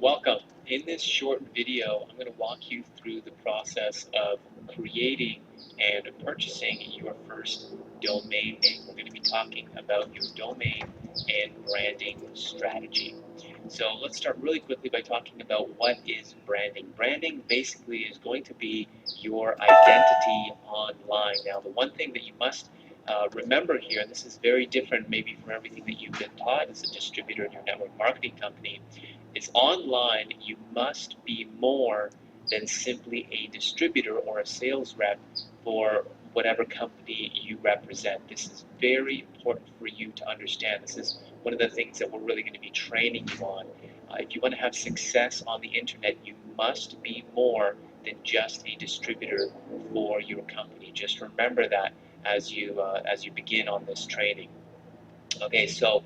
Welcome. In this short video, I'm going to walk you through the process of creating and purchasing your first domain name. We're going to be talking about your domain and branding strategy. So let's start really quickly by talking about what is branding. Branding basically is going to be your identity online. Now, the one thing that you must remember here, and this is very different maybe from everything that you've been taught as a distributor in your network marketing company, is online you must be more than simply a distributor or a sales rep for whatever company you represent. This is very important for you to understand. This is one of the things that we're really going to be training you on. If you want to have success on the internet, you must be more than just a distributor for your company. Just remember that as you begin on this training. Okay, so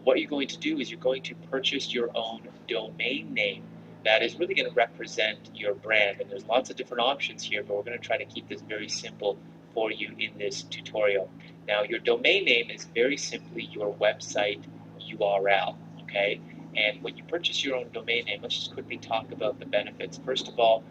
what you're going to do is you're going to purchase your own domain name that is really going to represent your brand. And there's lots of different options here, but we're going to try to keep this very simple for you in this tutorial. Now, your domain name is very simply your website URL, okay? And when you purchase your own domain name, let's just quickly talk about the benefits. First of all,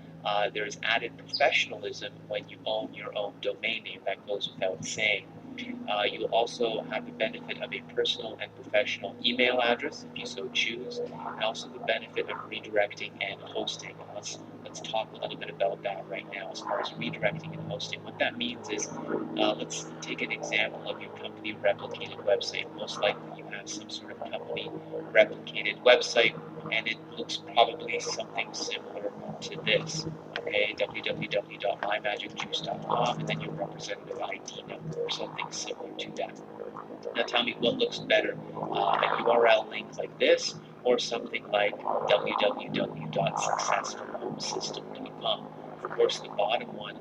there's added professionalism when you own your own domain name. That goes without saying. You'll also have the benefit of a personal and professional email address if you so choose, and also the benefit of redirecting and hosting. And let's talk a little bit about that right now as far as redirecting and hosting. What that means is, let's take an example of your company replicated website. Most likely you have some sort of company replicated website, and it looks probably something similar to this. Okay, www.mymagicjuice.com, and then your representative ID number or something similar to that. Now tell me what looks better, a URL link like this or something like www.successfulhomesystem.com. Of course, the bottom one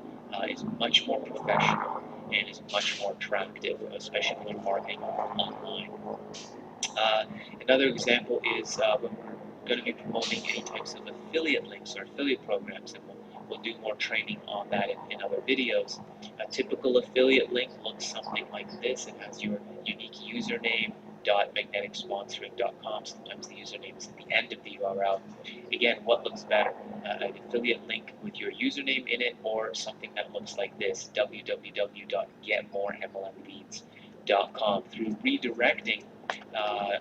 is much more professional and is much more attractive, especially when marketing online. Another example is when we're going to be promoting any types of affiliate links or affiliate programs, and we'll do more training on that in other videos. A typical affiliate link looks something like this. It has your unique username, .magneticsponsoring.com. Sometimes the username is at the end of the URL. Again, what looks better? An affiliate link with your username in it, or something that looks like this, www.getmoremlmleads.com. Through redirecting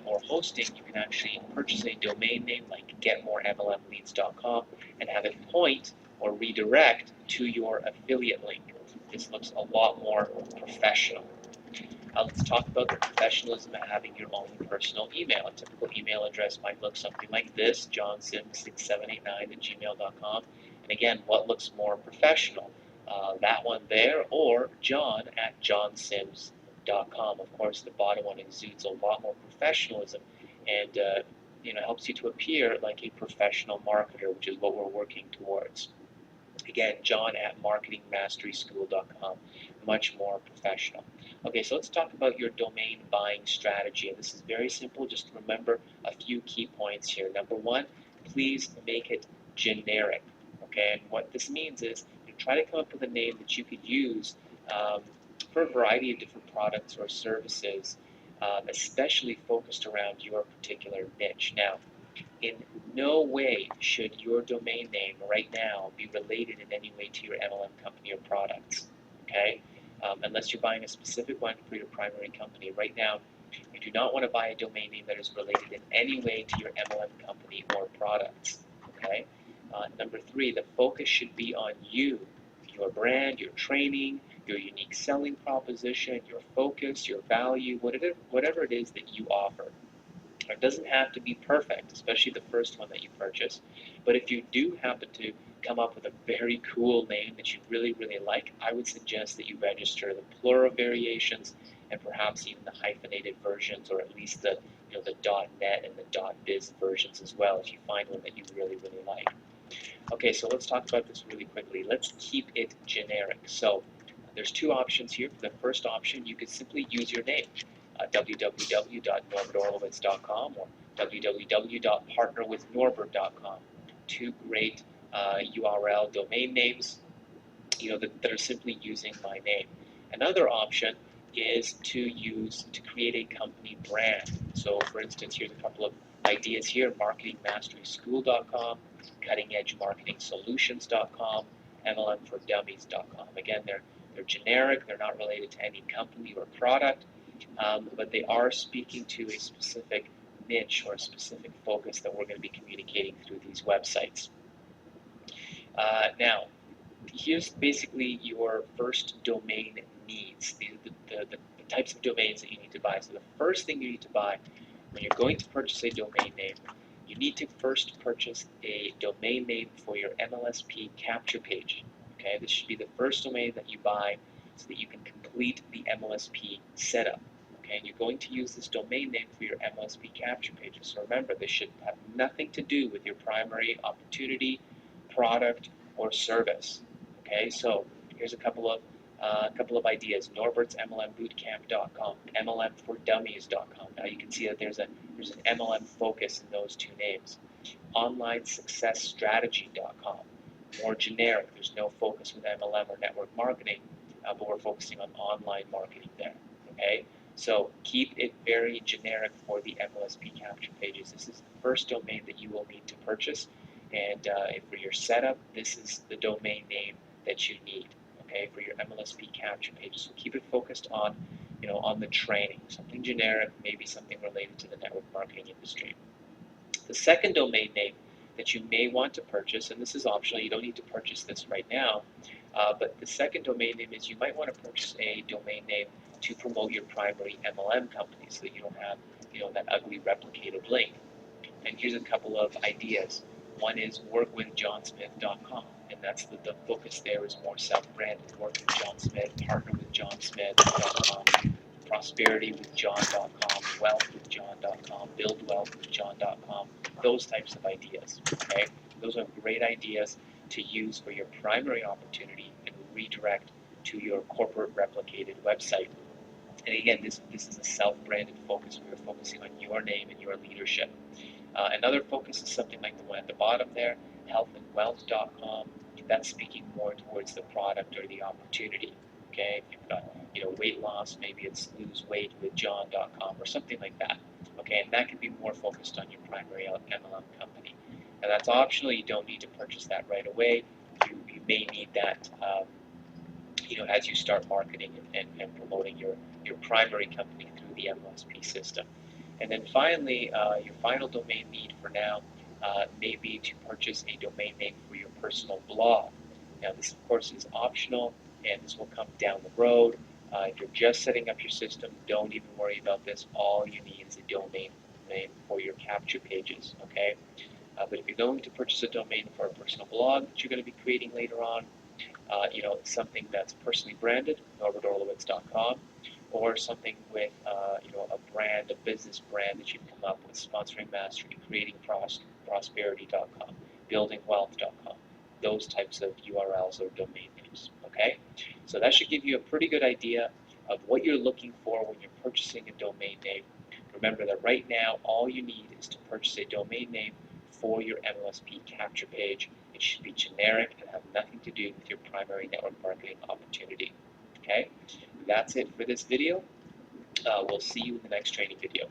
or hosting, you can actually purchase a domain name like getmoremlmleads.com and have it point or redirect to your affiliate link. This looks a lot more professional. Let's talk about the professionalism of having your own personal email. A typical email address might look something like this, johnsims6789@gmail.com. And again, what looks more professional? That one there, or john@johnsims.com. Of course, the bottom one exudes a lot more professionalism and helps you to appear like a professional marketer, which is what we're working towards. Again, john@marketingmasteryschool.com, much more professional. Okay, so let's talk about your domain buying strategy. And this is very simple. Just remember a few key points here. Number one, please make it generic. Okay, and what this means is you try to come up with a name that you could use for a variety of different products or services, especially focused around your particular niche. Now, in no way should your domain name right now be related in any way to your MLM company or products, okay? Unless you're buying a specific one for your primary company. Right now, you do not want to buy a domain name that is related in any way to your MLM company or products, okay? Number three, the focus should be on you, your brand, your training, your unique selling proposition, your focus, your value, whatever it is that you offer. It doesn't have to be perfect, especially the first one that you purchase. But if you do happen to come up with a very cool name that you really, really like, I would suggest that you register the plural variations and perhaps even the hyphenated versions, or at least the .net and the .biz versions as well, if you find one that you really, really like. Okay, so let's talk about this really quickly. Let's keep it generic. So there's two options here. For the first option, you could simply use your name. www.norbertorlowitz.com or www.partnerwithnorbert.com. Two great URL domain names, that are simply using my name. Another option is to create a company brand. So for instance, here's a couple of ideas here: marketingmasteryschool.com, cuttingedgemarketingsolutions.com, mlmfordummies.com. Again, they're generic, they're not related to any company or product, but they are speaking to a specific niche or a specific focus that we're going to be communicating through these websites. Now, here's basically your first domain needs, the types of domains that you need to buy. So the first thing you need to buy when you're going to purchase a domain name, you need to first purchase a domain name for your MLSP capture page. Okay, this should be the first domain that you buy so that you can complete the MLSP setup. Okay, and you're going to use this domain name for your MLSP capture pages. So remember, this should have nothing to do with your primary opportunity, product, or service. Okay, so here's a couple of ideas: norbertsmlmbootcamp.com, mlmfordummies.com. Now you can see that there's an MLM focus in those two names. onlinesuccessstrategy.com, more generic. There's no focus with MLM or network marketing, but we're focusing on online marketing there. Okay, so keep it very generic for the MLSP capture pages. This is the first domain that you will need to purchase, and for your setup, this is the domain name that you need. Okay, for your MLSP capture pages. So keep it focused on, on the training, something generic, maybe something related to the network marketing industry. The second domain name that you may want to purchase, and this is optional, you don't need to purchase this right now, but the second domain name is you might want to purchase a domain name to promote your primary MLM company so that you don't have, that ugly replicated link. And here's a couple of ideas. One is workwithjohnsmith.com, and that's the focus there is more self-branded. Work with John Smith, partner with John Smith.com, prosperitywithjohn.com, wealthwithjohn.com, buildwealthwithjohn.com, those types of ideas. Okay, those are great ideas to use for your primary opportunity and redirect to your corporate replicated website. And again, this is a self-branded focus. We're focusing on your name and your leadership. Another focus is something like the one at the bottom there, healthandwealth.com. That's speaking more towards the product or the opportunity. Okay, if you've got weight loss, maybe it's loseweightwithjohn.com or something like that. Okay, and that can be more focused on your primary MLM company. Now that's optional. You don't need to purchase that right away. You may need that as you start marketing and promoting your primary company through the MLSP system. And then finally, your final domain need for now may be to purchase a domain name for your personal blog. Now this of course is optional, and this will come down the road. If you're just setting up your system, don't even worry about this. All you need is a domain name for your capture pages, okay? But if you're going to purchase a domain for a personal blog that you're going to be creating later on, something that's personally branded, norbertorlowitz.com, or something with, a brand, a business brand that you've come up with, sponsoring mastery, creating prosperity.com, buildingwealth.com, those types of URLs or domain names, okay? So that should give you a pretty good idea of what you're looking for when you're purchasing a domain name. Remember that right now, all you need is to purchase a domain name for your MLSP capture page. It should be generic and have nothing to do with your primary network marketing opportunity. Okay, that's it for this video. We'll see you in the next training video.